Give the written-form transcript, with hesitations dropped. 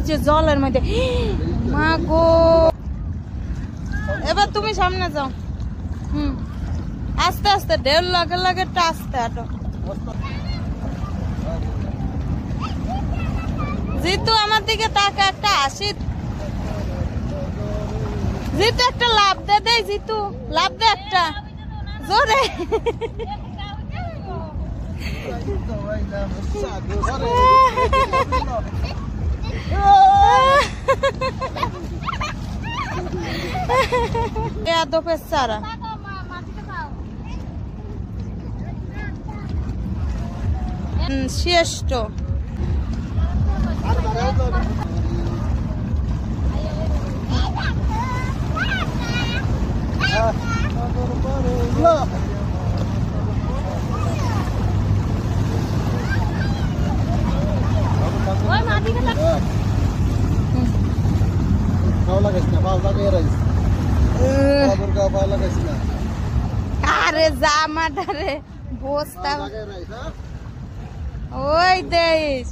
যে জলের মধ্যে মা গো এবার তুমি সামনে যাও আস্তে আস্তে ঢেউ লাগে লাগে আস্তে হাঁটো জিতু আমার দিকে তাকা একটা হাসি জিতু একটা লাভ দে দে জিতু লাভ দে একটা জোরে দোপের সারা শ্রেষ্ঠ আরে জামাটারে বস্তা ওই দেশ